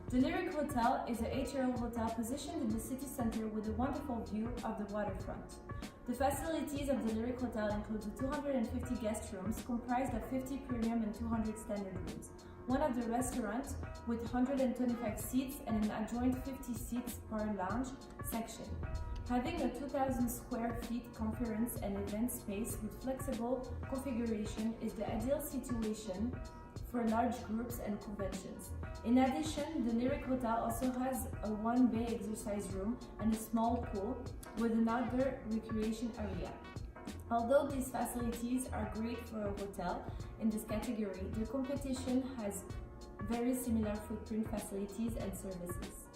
The Liric Hotel is a EHL hotel positioned in the city center with a wonderful view of the waterfront. The facilities of the Liric Hotel include 250 guest rooms comprised of 50 premium and 200 standard rooms, one of the restaurants with 125 seats and an adjoint 50 seats per lounge section. Having a 2,000 square feet conference and event space with flexible configuration is the ideal situation for large groups and conventions. In addition, the Liric Hotel also has a one-bay exercise room and a small pool with an outdoor recreation area. Although these facilities are great for a hotel in this category, the competition has very similar footprint facilities and services.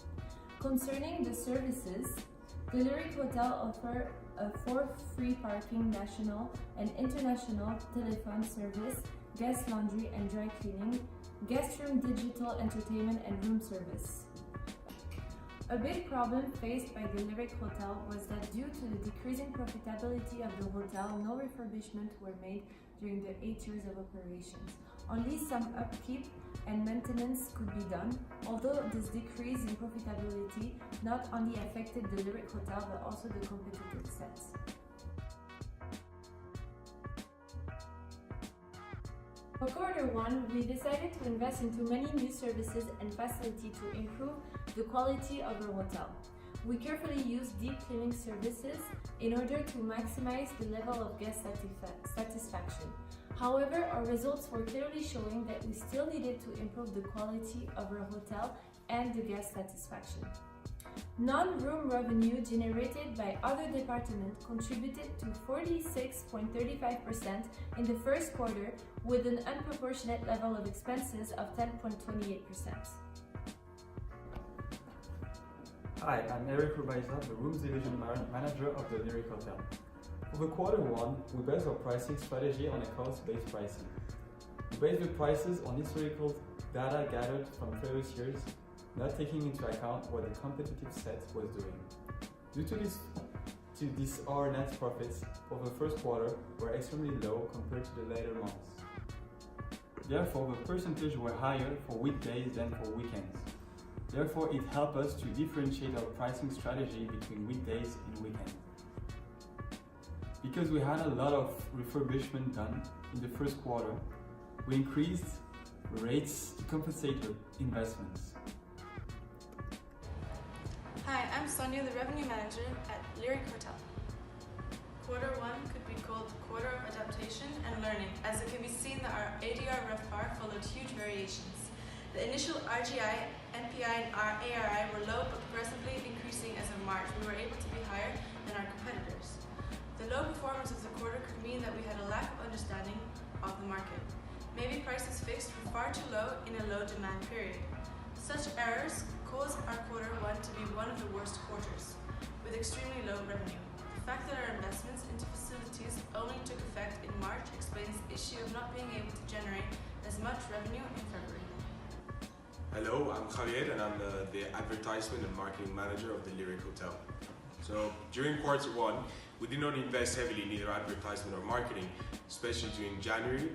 Concerning the services, the Liric Hotel offers for free parking, national and international telephone service, guest laundry and dry cleaning, guest room digital entertainment and room service. A big problem faced by the Liric Hotel was that due to the decreasing profitability of the hotel, no refurbishments were made during the 8 years of operations. Only some upkeep and maintenance could be done, although this decrease in profitability not only affected the Liric Hotel but also the competitive set. For Q1, we decided to invest into many new services and facilities to improve the quality of our hotel. We carefully used deep cleaning services in order to maximize the level of guest satisfaction. However, our results were clearly showing that we still needed to improve the quality of our hotel and the guest satisfaction. Non-room revenue generated by other departments contributed to 46.35% in the first quarter, with an unproportionate level of expenses of 10.28%. Hi, I'm Eric Rubaisa, the Rooms Division Manager of the Liric Hotel. For Q1, we based our pricing strategy on a cost-based pricing. We based the prices on historical data gathered from previous years, not taking into account what the competitive set was doing. Due to this, our net profits for the first quarter were extremely low compared to the later months. Therefore, the percentage were higher for weekdays than for weekends. Therefore, it helped us to differentiate our pricing strategy between weekdays and weekends. Because we had a lot of refurbishment done in the first quarter, we increased rates to compensate our investments. Hi, I'm Sonia, the Revenue Manager at Liric Hotel. Q1 could be called quarter of adaptation and learning, as it can be seen that our ADR RevPAR followed huge variations. The initial RGI, NPI and ARI were low but progressively increasing as of March. We were able to be higher than our competitors. The low performance of the quarter could mean that we had a lack of understanding of the market. Maybe prices fixed were far too low in a low demand period. Such errors caused our Q1 to be one of the worst quarters, with extremely low revenue. The fact that our investments into facilities only took effect in March explains the issue of not being able to generate as much revenue in February. Hello, I'm Javier and I'm the Advertisement and Marketing Manager of the Liric Hotel. So during Q1, we did not invest heavily in either advertisement or marketing, especially during January.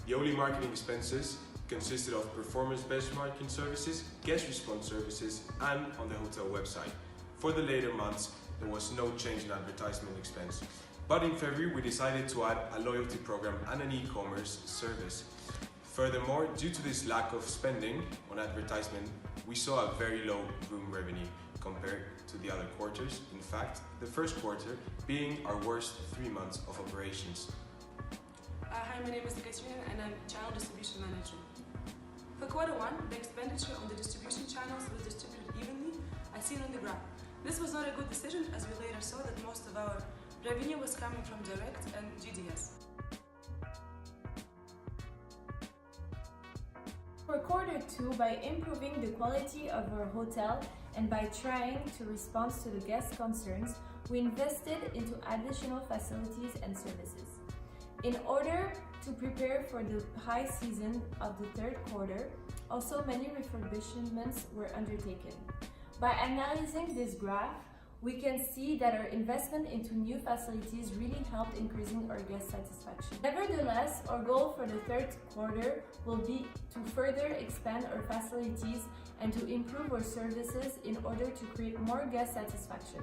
The only marketing expenses consisted of performance benchmarking services, guest response services, and on the hotel website. For the later months, there was no change in advertisement expense. But in February, we decided to add a loyalty program and an e-commerce service. Furthermore, due to this lack of spending on advertisement, we saw a very low room revenue compared to the other quarters. In fact, the first quarter being our worst 3 months of operations. Hi, my name is Katrina and I'm Channel Distribution Manager. For Q1, the expenditure on the distribution channels was distributed evenly, as seen on the graph. This was not a good decision, as we later saw that most of our revenue was coming from direct and GDS. For Q2, by improving the quality of our hotel and by trying to respond to the guest concerns, we invested into additional facilities and services. In order to prepare for the high season of the third quarter, also many refurbishments were undertaken. By analyzing this graph, we can see that our investment into new facilities really helped increasing our guest satisfaction. Nevertheless, our goal for the third quarter will be to further expand our facilities and to improve our services in order to create more guest satisfaction.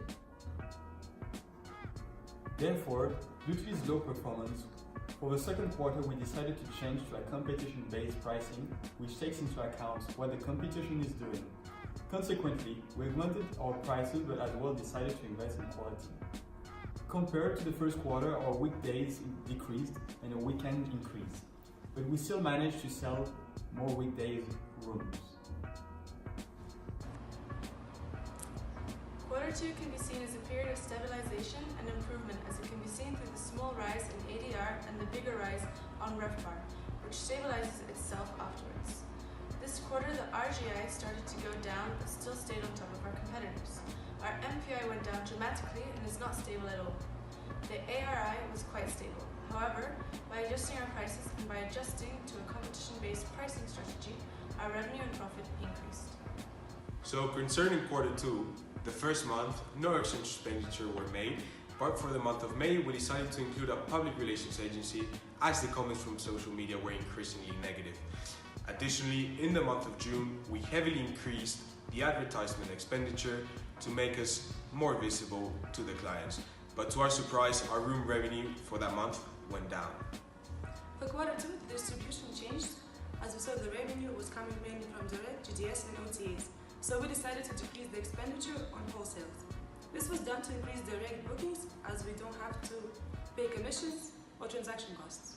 Therefore, due to this low performance, for the second quarter we decided to change to a competition-based pricing which takes into account what the competition is doing. Consequently, we augmented our prices but as well decided to invest in quality. Compared to the first quarter, our weekdays decreased and our weekend increased, but we still managed to sell more weekdays rooms. Quarter 2 can be seen as a period of stabilization and improvement, as it can be seen through the small rise in ADR and the bigger rise on RevPAR, which stabilizes itself afterwards. This quarter, the RGI started to go down but still stayed on top of our competitors. Our MPI went down dramatically and is not stable at all. The ARI was quite stable. However, by adjusting our prices and by adjusting to a competition-based pricing strategy, our revenue and profit increased. So concerning quarter 2, the first month, no extra expenditure were made, but for the month of May, we decided to include a public relations agency as the comments from social media were increasingly negative. Additionally, in the month of June, we heavily increased the advertisement expenditure to make us more visible to the clients. But to our surprise, our room revenue for that month went down. For quarter 2, the distribution changed, as we saw the revenue was coming mainly from direct, GDS and OTAs. So we decided to decrease the expenditure on wholesales. This was done to increase direct bookings, as we don't have to pay commissions or transaction costs.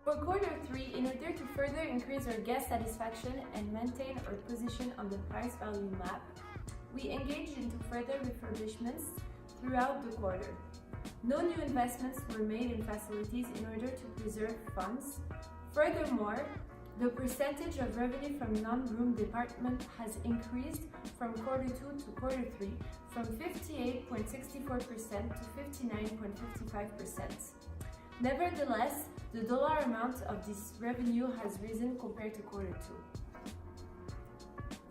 For quarter 3, in order to further increase our guest satisfaction and maintain our position on the price-value map, we engaged into further refurbishments throughout the quarter. No new investments were made in facilities in order to preserve funds. Furthermore, the percentage of revenue from non-room department has increased from quarter 2 to quarter 3 from 58.64% to 59.55%. Nevertheless, the dollar amount of this revenue has risen compared to quarter 2.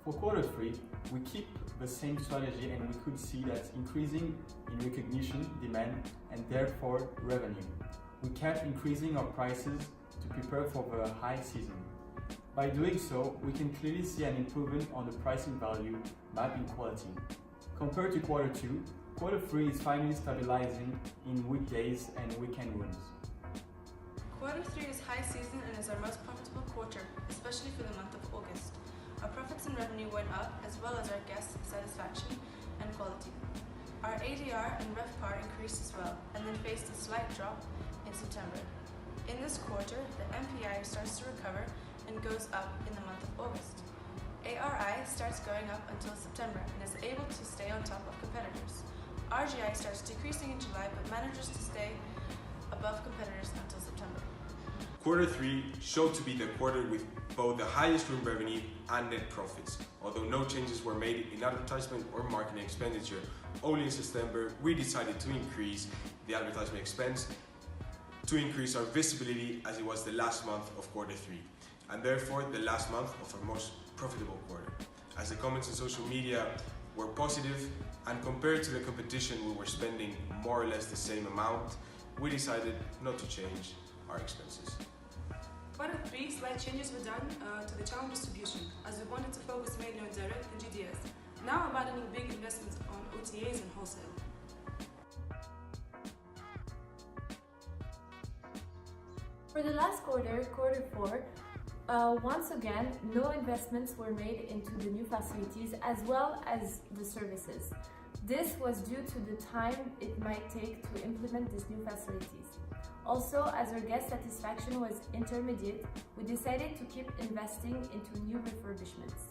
For quarter 3, we keep the same strategy and we could see that increasing in recognition, demand, and therefore revenue. We kept increasing our prices to prepare for the high season. By doing so, we can clearly see an improvement on the pricing value map in quality. Compared to quarter 2, quarter 3 is finally stabilizing in weekdays and weekend rooms. Quarter 3 is high season and is our most profitable quarter, especially for the month of August. Our profits and revenue went up, as well as our guest satisfaction and quality. Our ADR and RevPAR increased as well, and then faced a slight drop in September. In this quarter, the MPI starts to recover and goes up in the month of August. ARI starts going up until September and is able to stay on top of competitors. RGI starts decreasing in July but manages to stay above competitors until September. Quarter 3 showed to be the quarter with both the highest room revenue and net profits. Although no changes were made in advertisement or marketing expenditure, only in September we decided to increase the advertisement expense to increase our visibility, as it was the last month of quarter 3, and therefore the last month of our most profitable quarter. As the comments on social media were positive, and compared to the competition we were spending more or less the same amount, we decided not to change our expenses. Quarter 3, slight changes were done to the channel distribution, as we wanted to focus mainly on direct and GDS, now abandoning big investments on OTAs and wholesale. For the last quarter, quarter 4, once again, no investments were made into the new facilities as well as the services. This was due to the time it might take to implement these new facilities. Also, as our guest satisfaction was intermediate, we decided to keep investing into new refurbishments.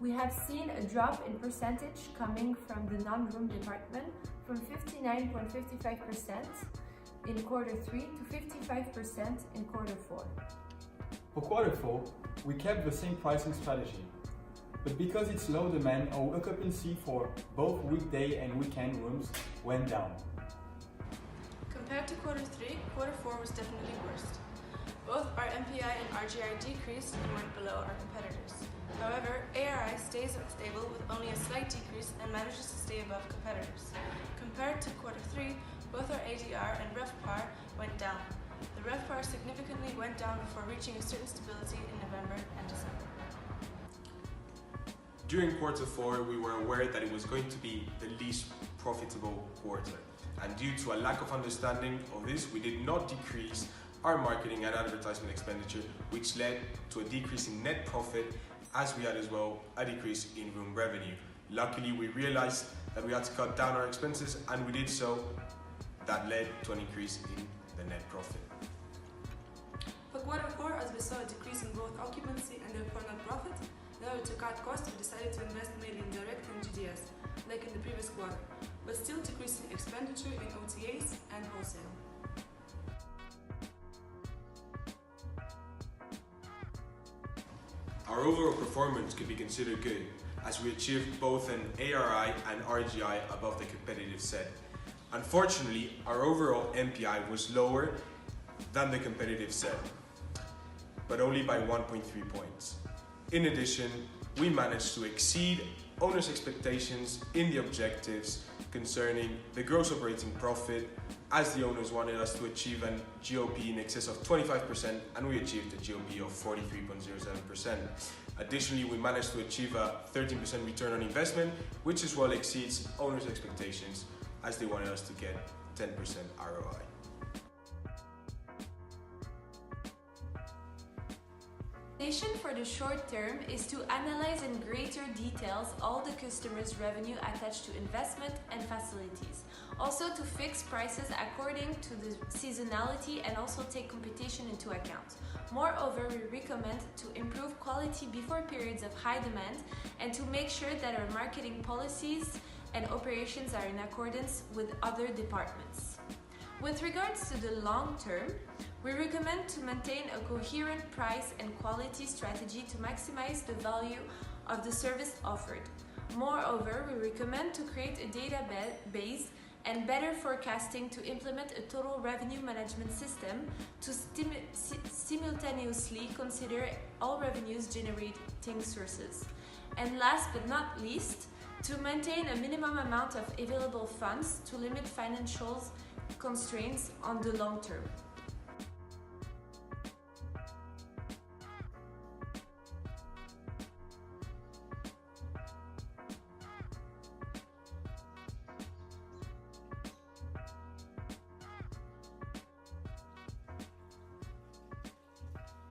We have seen a drop in percentage coming from the non-room department from 59.55% in quarter 3 to 55% in quarter 4. For quarter 4, we kept the same pricing strategy, but because it's low demand, our occupancy for both weekday and weekend rooms went down. Compared to quarter 3, quarter 4 was definitely worst. Both our MPI and RGI decreased and went below our competitors. However, ARI stays stable with only a slight decrease and manages to stay above competitors. Compared to quarter 3, both our ADR and RevPAR went down. The RevPAR significantly went down before reaching a certain stability in November and December. During quarter 4, we were aware that it was going to be the least profitable quarter. And due to a lack of understanding of this, we did not decrease our marketing and advertisement expenditure, which led to a decrease in net profit, as we had as well a decrease in room revenue. Luckily, we realized that we had to cut down our expenses, and we did so. That led to an increase in the net profit. For quarter 4, as we saw a decrease in both occupancy and therefore net profit, in order to cut costs, we decided to invest mainly in direct and GDS, like in the previous quarter, but still decreasing expenditure in OTAs and wholesale. Our overall performance could be considered good, as we achieved both an ARI and RGI above the competitive set. Unfortunately, our overall MPI was lower than the competitive set, but only by 1.3 points. In addition, we managed to exceed owners' expectations in the objectives concerning the gross operating profit, as the owners wanted us to achieve an GOP in excess of 25%, and we achieved a GOP of 43.07%. Additionally, we managed to achieve a 13% return on investment, which as well exceeds owners' expectations, as they wanted us to get 10% ROI. For the short term is to analyze in greater details all the customers' revenue attached to investment and facilities. Also to fix prices according to the seasonality and also take competition into account. Moreover, we recommend to improve quality before periods of high demand and to make sure that our marketing policies and operations are in accordance with other departments. With regards to the long term, we recommend to maintain a coherent price and quality strategy to maximize the value of the service offered. Moreover, we recommend to create a database and better forecasting to implement a total revenue management system to simultaneously consider all revenues generating sources. And last but not least, to maintain a minimum amount of available funds to limit financial constraints on the long term.